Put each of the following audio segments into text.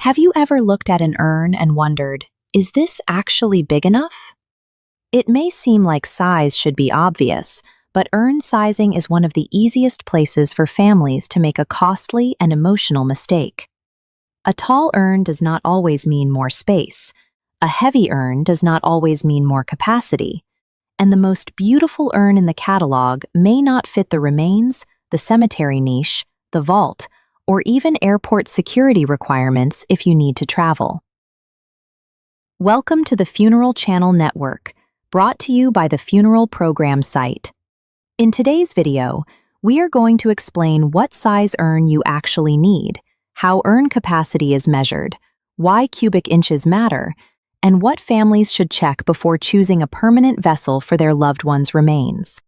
Have you ever looked at an urn and wondered, is this actually big enough? It may seem like size should be obvious, but urn sizing is one of the easiest places for families to make a costly and emotional mistake. A tall urn does not always mean more space. A heavy urn does not always mean more capacity. And the most beautiful urn in the catalog may not fit the remains, the cemetery niche, the vault, or even airport security requirements if you need to travel. Welcome to the Funeral Channel Network, brought to you by the Funeral Program site. In today's video, we are going to explain what size urn you actually need, how urn capacity is measured, why cubic inches matter, and what families should check before choosing a permanent vessel for their loved one's remains.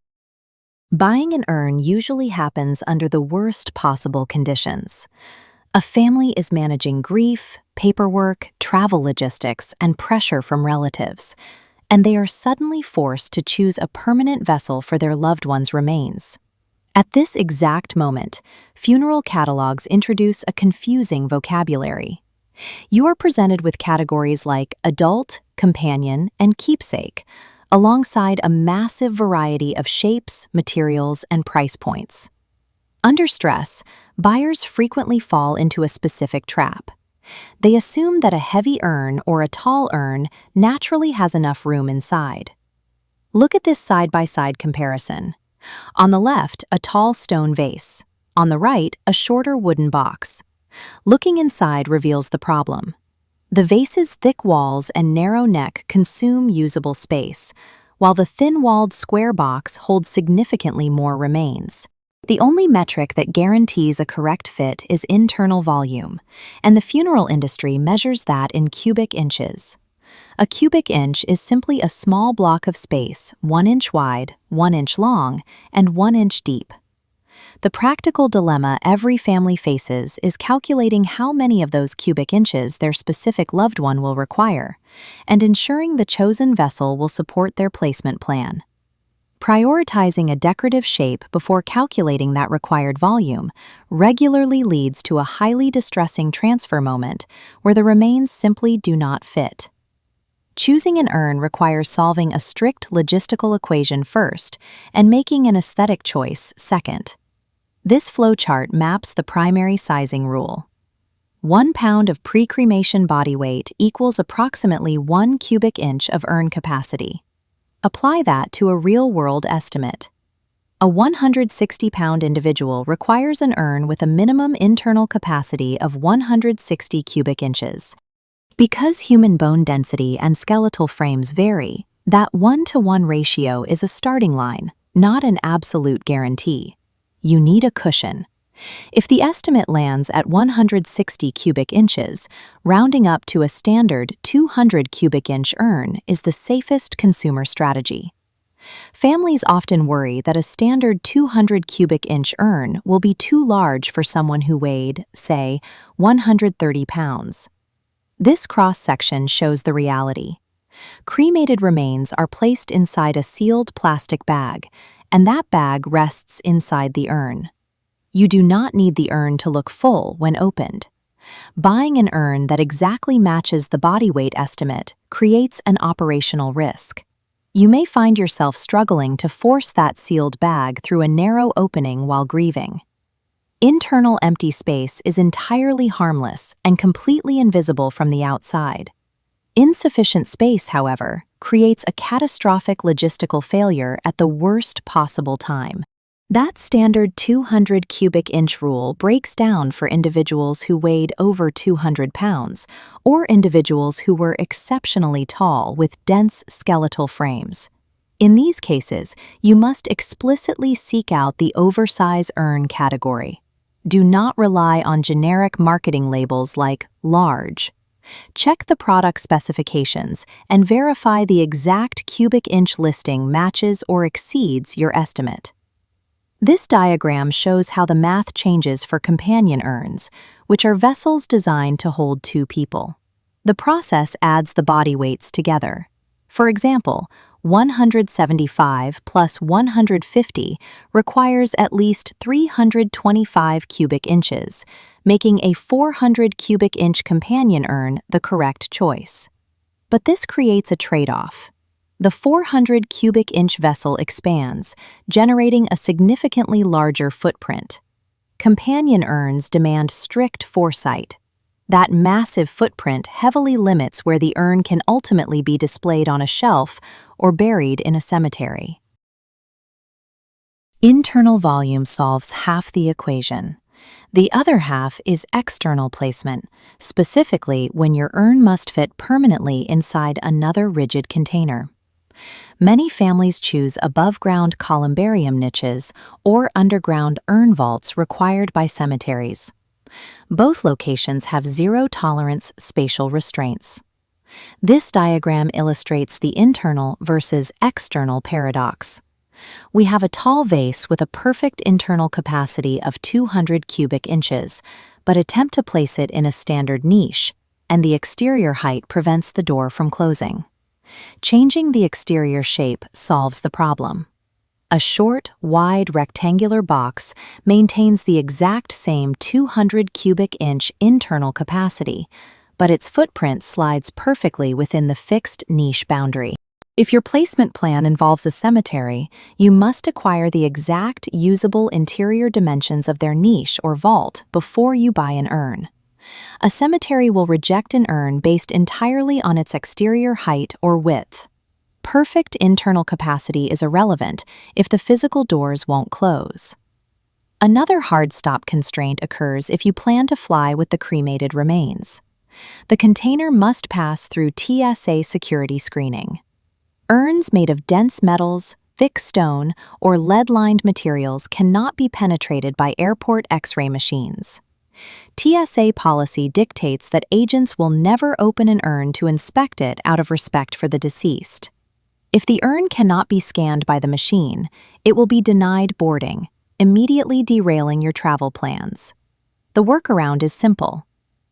Buying an urn usually happens under the worst possible conditions. A family is managing grief, paperwork, travel logistics, and pressure from relatives, and they are suddenly forced to choose a permanent vessel for their loved one's remains. At this exact moment, funeral catalogs introduce a confusing vocabulary. You are presented with categories like adult, companion, and keepsake, alongside a massive variety of shapes, materials, and price points. Under stress, buyers frequently fall into a specific trap. They assume that a heavy urn or a tall urn naturally has enough room inside. Look at this side-by-side comparison. On the left, a tall stone vase. On the right, a shorter wooden box. Looking inside reveals the problem. The vase's thick walls and narrow neck consume usable space, while the thin-walled square box holds significantly more remains. The only metric that guarantees a correct fit is internal volume, and the funeral industry measures that in cubic inches. A cubic inch is simply a small block of space 1 inch wide, 1 inch long, and 1 inch deep. The practical dilemma every family faces is calculating how many of those cubic inches their specific loved one will require, and ensuring the chosen vessel will support their placement plan. Prioritizing a decorative shape before calculating that required volume regularly leads to a highly distressing transfer moment where the remains simply do not fit. Choosing an urn requires solving a strict logistical equation first and making an aesthetic choice second. This flowchart maps the primary sizing rule. 1 pound of pre-cremation body weight equals approximately 1 cubic inch of urn capacity. Apply that to a real-world estimate. A 160-pound individual requires an urn with a minimum internal capacity of 160 cubic inches. Because human bone density and skeletal frames vary, that 1-to-1 ratio is a starting line, not an absolute guarantee. You need a cushion. If the estimate lands at 160 cubic inches, rounding up to a standard 200 cubic inch urn is the safest consumer strategy. Families often worry that a standard 200 cubic inch urn will be too large for someone who weighed, say, 130 pounds. This cross-section shows the reality. Cremated remains are placed inside a sealed plastic bag, and that bag rests inside the urn. You do not need the urn to look full when opened. Buying an urn that exactly matches the body weight estimate creates an operational risk. You may find yourself struggling to force that sealed bag through a narrow opening while grieving. Internal empty space is entirely harmless and completely invisible from the outside. Insufficient space, however, creates a catastrophic logistical failure at the worst possible time. That standard 200 cubic inch rule breaks down for individuals who weighed over 200 pounds or individuals who were exceptionally tall with dense skeletal frames. In these cases, you must explicitly seek out the oversize urn category. Do not rely on generic marketing labels like large. Check the product specifications and verify the exact cubic inch listing matches or exceeds your estimate. This diagram shows how the math changes for companion urns, which are vessels designed to hold 2 people. The process adds the body weights together. For example, 175 plus 150 requires at least 325 cubic inches, making a 400 cubic inch companion urn the correct choice. But this creates a trade-off. The 400 cubic inch vessel expands, generating a significantly larger footprint. Companion urns demand strict foresight. That massive footprint heavily limits where the urn can ultimately be displayed on a shelf or buried in a cemetery. Internal volume solves half the equation. The other half is external placement, specifically when your urn must fit permanently inside another rigid container. Many families choose above-ground columbarium niches or underground urn vaults required by cemeteries. Both locations have zero-tolerance spatial restraints. This diagram illustrates the internal versus external paradox. We have a tall vase with a perfect internal capacity of 200 cubic inches, but attempt to place it in a standard niche, and the exterior height prevents the door from closing. Changing the exterior shape solves the problem. A short, wide rectangular box maintains the exact same 200 cubic inch internal capacity, but its footprint slides perfectly within the fixed niche boundary. If your placement plan involves a cemetery, you must acquire the exact usable interior dimensions of their niche or vault before you buy an urn. A cemetery will reject an urn based entirely on its exterior height or width. Perfect internal capacity is irrelevant if the physical doors won't close. Another hard stop constraint occurs if you plan to fly with the cremated remains. The container must pass through TSA security screening. Urns made of dense metals, thick stone, or lead-lined materials cannot be penetrated by airport X-ray machines. TSA policy dictates that agents will never open an urn to inspect it out of respect for the deceased. If the urn cannot be scanned by the machine, it will be denied boarding, immediately derailing your travel plans. The workaround is simple.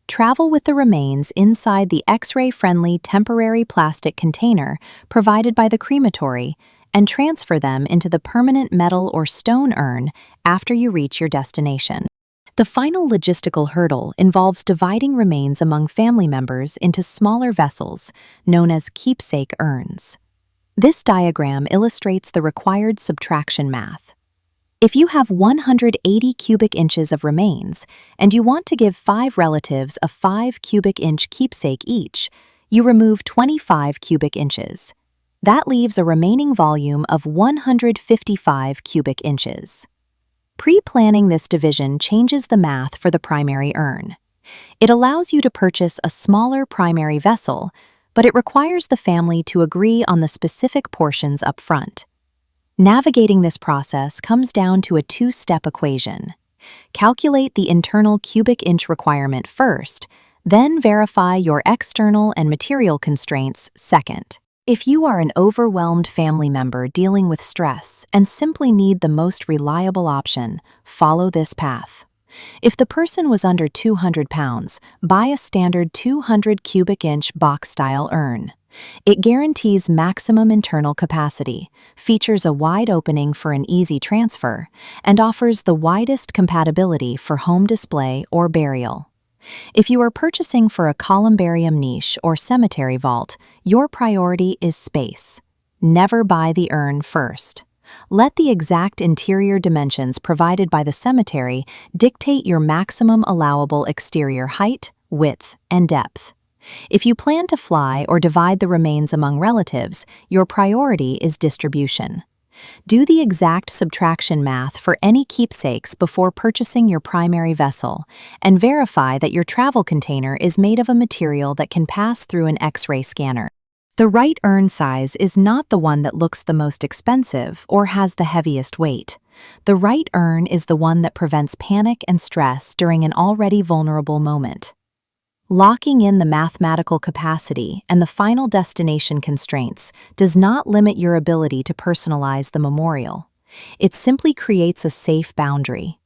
Travel with the remains inside the X-ray-friendly temporary plastic container provided by the crematory and transfer them into the permanent metal or stone urn after you reach your destination. The final logistical hurdle involves dividing remains among family members into smaller vessels, known as keepsake urns. This diagram illustrates the required subtraction math. If you have 180 cubic inches of remains and you want to give 5 relatives a 5 cubic inch keepsake each, you remove 25 cubic inches. That leaves a remaining volume of 155 cubic inches. Pre-planning this division changes the math for the primary urn. It allows you to purchase a smaller primary vessel, but it requires the family to agree on the specific portions up front. Navigating this process comes down to a two-step equation. Calculate the internal cubic inch requirement first, then verify your external and material constraints second. If you are an overwhelmed family member dealing with stress and simply need the most reliable option, follow this path. If the person was under 200 pounds, buy a standard 200 cubic inch box-style urn. It guarantees maximum internal capacity, features a wide opening for an easy transfer, and offers the widest compatibility for home display or burial. If you are purchasing for a columbarium niche or cemetery vault, your priority is space. Never buy the urn first. Let the exact interior dimensions provided by the cemetery dictate your maximum allowable exterior height, width, and depth. If you plan to fly or divide the remains among relatives, your priority is distribution. Do the exact subtraction math for any keepsakes before purchasing your primary vessel, and verify that your travel container is made of a material that can pass through an X-ray scanner. The right urn size is not the one that looks the most expensive or has the heaviest weight. The right urn is the one that prevents panic and stress during an already vulnerable moment. Locking in the mathematical capacity and the final destination constraints does not limit your ability to personalize the memorial. It simply creates a safe boundary.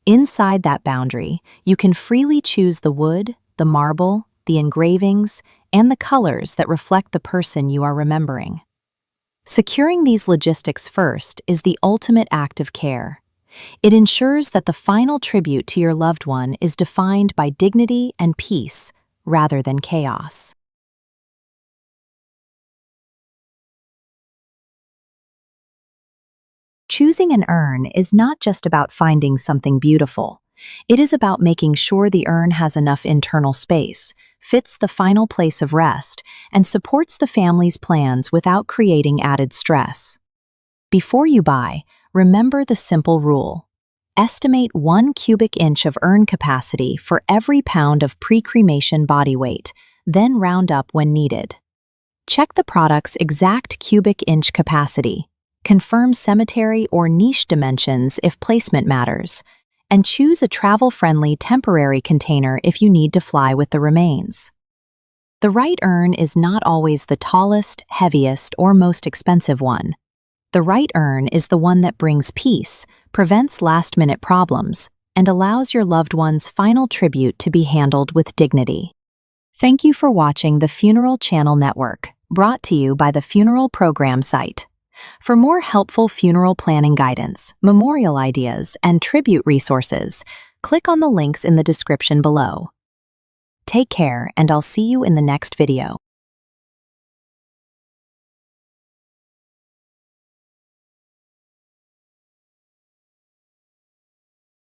Inside that boundary, you can freely choose the wood, the marble, the engravings, and the colors that reflect the person you are remembering. Securing these logistics first is the ultimate act of care. It ensures that the final tribute to your loved one is defined by dignity and peace rather than chaos. Choosing an urn is not just about finding something beautiful. It is about making sure the urn has enough internal space, fits the final place of rest, and supports the family's plans without creating added stress. Before you buy, remember the simple rule. Estimate 1 cubic inch of urn capacity for every pound of pre-cremation body weight, then round up when needed. Check the product's exact cubic inch capacity. Confirm cemetery or niche dimensions if placement matters, and choose a travel-friendly temporary container if you need to fly with the remains. The right urn is not always the tallest, heaviest, or most expensive one. The right urn is the one that brings peace, prevents last-minute problems, and allows your loved one's final tribute to be handled with dignity. Thank you for watching the Funeral Channel Network, brought to you by the Funeral Program site. For more helpful funeral planning guidance, memorial ideas, and tribute resources, click on the links in the description below. Take care, and I'll see you in the next video.